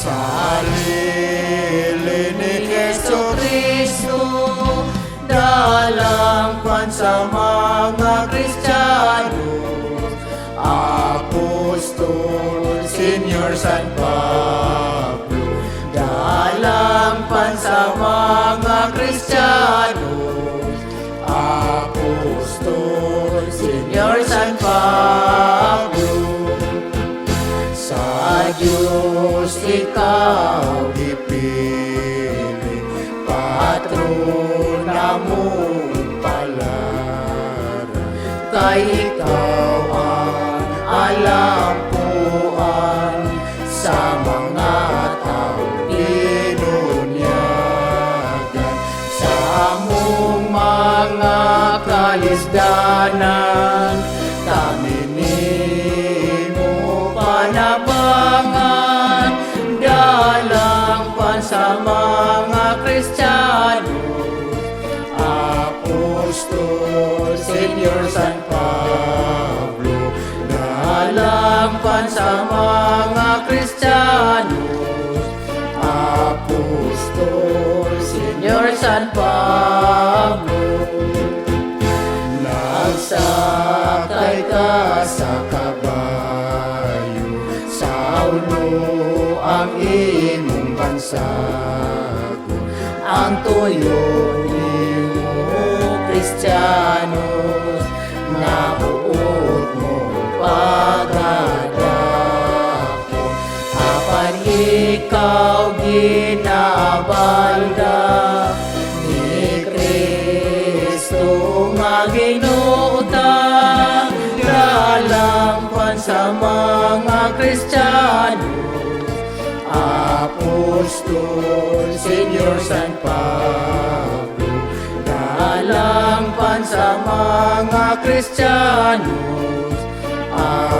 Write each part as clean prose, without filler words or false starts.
Sarili ni Jesucristo, dalangpan sa mga Kristiyano, Apostol, Senyor San Pablo, dalangpan sa mga Kristiyano, Apostol, Senyor San Pablo. Sa Diyos ikaw ipili, patrona mong palaran, kay ikaw ang alampuan sa mga taong binunyagan. Sa among mga kalisdanan, kami nimo panabangan, dalangpan sa mga Kristiyano, Apostol, Senyor San Pablo, dalangpan sa mga Kristiyano, Apostol, Senyor San Pablo. Nagsakay ka sa kabayo, Saulo ang imong bansago, ang tuyo nimo Kristiyanos, nabuot mong pagdadako. Apan ikaw ginabalda ni Kristo nga ginuotang, dalangpan sa mga Kristiyano, Apostol, Senyor San Pablo, dalangpan sa mga Kristiyano,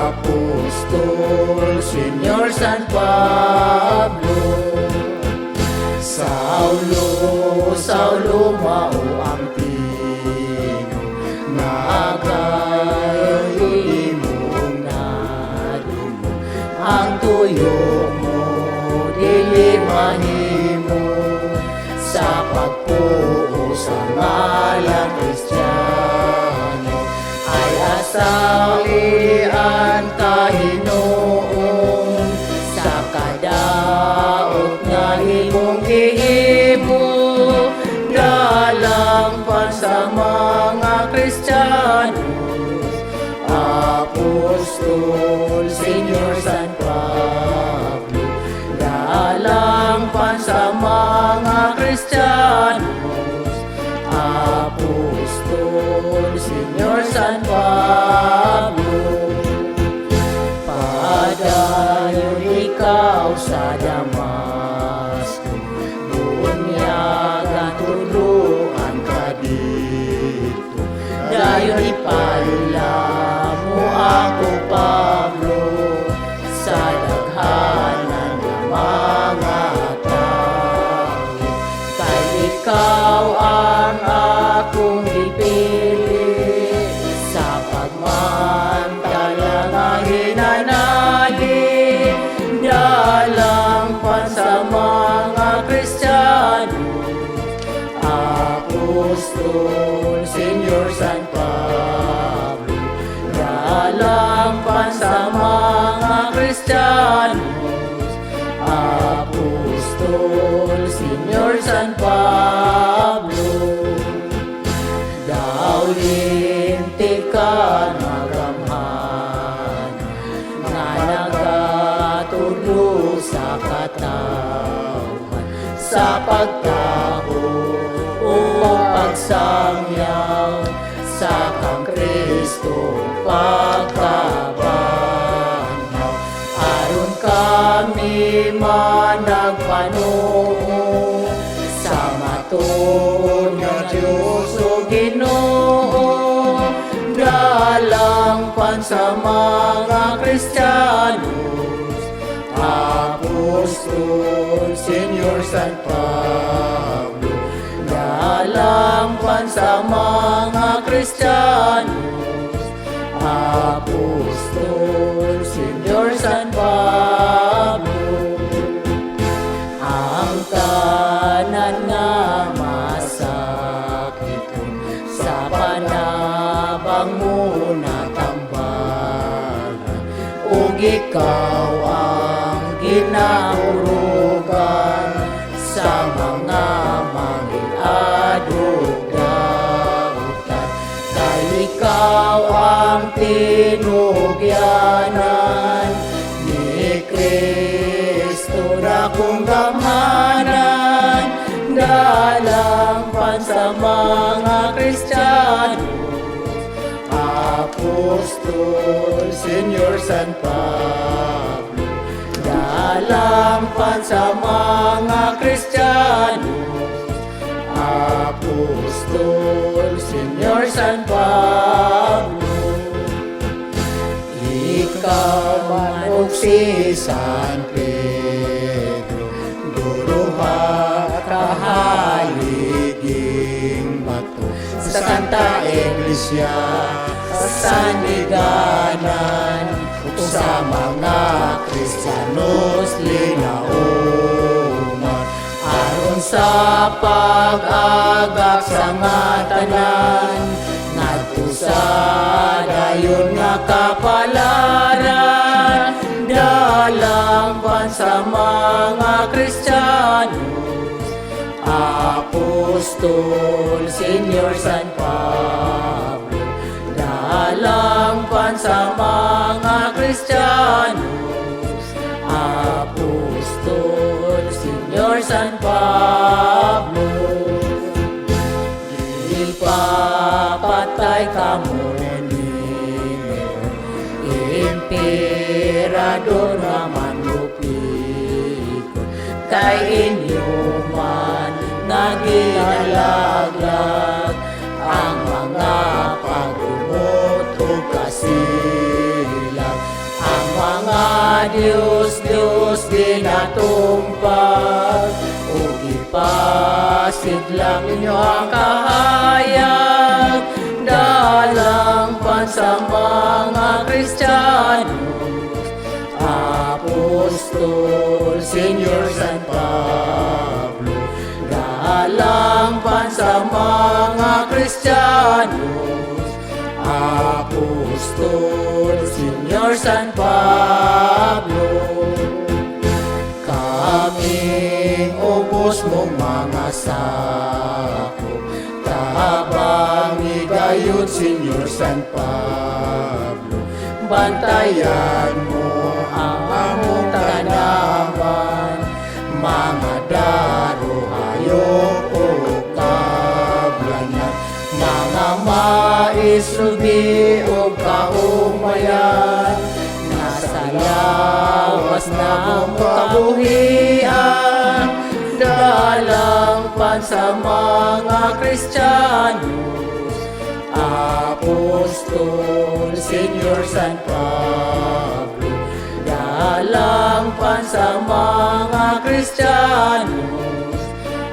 Apostol, Senyor San Pablo. Saulo, Saulo, mao ang pino, nagayon imong nadumo, ang tuyo mo dili mahimo, sa pagpuo sa ngalang Kristiyano, ay asalian kahinoon, sa kadaot nga imong gihimo, dalangpan sa mga Kristiyano, Apostol, Senyor San Pablo, dalangpan sa mga Kristiyano, Apostol, Senyor San Pablo. Padayon ikaw sa Damasco, bunyagan tuluan ka dito, dayon ipalula mo ako, Pablo, sa daghanan ng mga tao. Kay ikaw ang akong ipili, sa pagmantala nga hinanali, dalangpan sa mga Kristiyano, Apostol, Senyor San Pablo, dalangpan sa mga Kristiyano, Apostol, Senyor San Pablo. Daulinti ka nagamhan, nga nagatulo sa katawan, sa pagtao o pagsangyaw, sa kang Kristong pagkabanhaw. Aron kami managpanoo, sa maton nga Diyos o Ginoo, dalangpan sa mga Kristiyanos, Apostol, Senyor San Pablo, dalangpan sa mga Kristiyanos, Apostol, Senyor San Pablo. dakong gamhanan, dalangpan sa mga Kristiyano, Apostol Senior San Pablo. Dalangpan sa mga Kristiyano, Apostol Senior San Pablo. Ikaw man og si San Pedro, duruha kahaliging bato sa Santa Iglesia sa saniganan sa mga Kristiyanos linauman aron sa pag-agak sa nga tanan ngadto sa dayon nga kapalaran. Dalangpan sa mga Kristiyanos, Apostol Senior San Pablo. Dalangpan sa mga Kristiyanos, Apostol Senior San Pablo. Ipapatay ka mo Emperador nga manlupikon kay inyuman nga ginalaglag ang mga pagumot o kasilag. Ang mga Diyos ginatumpag o ipasidlang ninyo ang kahayag. Dalangpan sa mga Kristiyanos, Apostol Senior San Pablo. Dalangpan sa mga Kristiyanos, Apostol Senior San Pablo. Kaming ubos mong mga sako, tabang igayod Senior San Pablo. Bantayan mo ang among tanaman, mga daro, hayop o kablanan, mga maisrubi o kaumayan, nasa lawas na mong kabuhian. Dalangpan sa mga Kristiyanos, Apostol Senior San Pablo. Dalangpan sa mga Kristiyanos,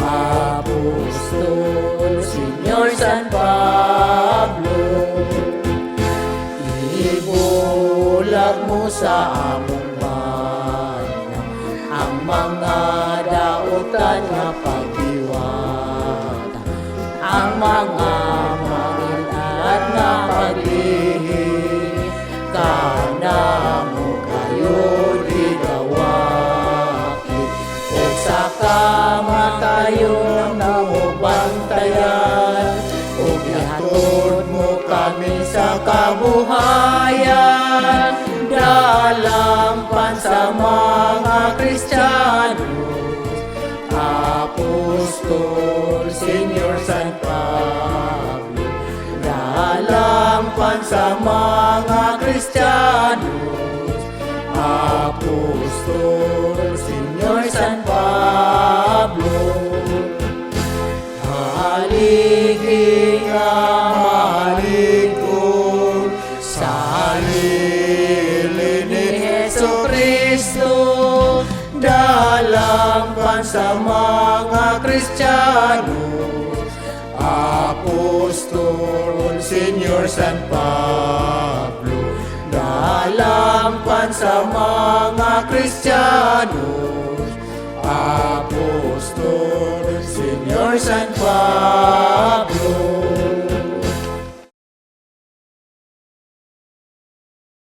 Apostol Senior San Pablo. Ibulag mo sa among bayan ang mga dautan nga pagdiwata, ang mga mangilat nga paglihi, kanamo kayo ligawakit, o sa kamatayon na mo bantayan, o gihatod mo kami sa kabuhayan. Dalangpan sa mga Kristiyanos, Apostol Senior San Pablo. Dalangpan sa mga Kristiyanos, Apostol Senior San Pablo. Haligi nga maligod sa halili ni Jesucristo. Dalangpan sa mga Kristiyanos, Apostol Senior San Pablo. Dalangpan sa mga Kristiyanos, Apostol Senior San Pablo.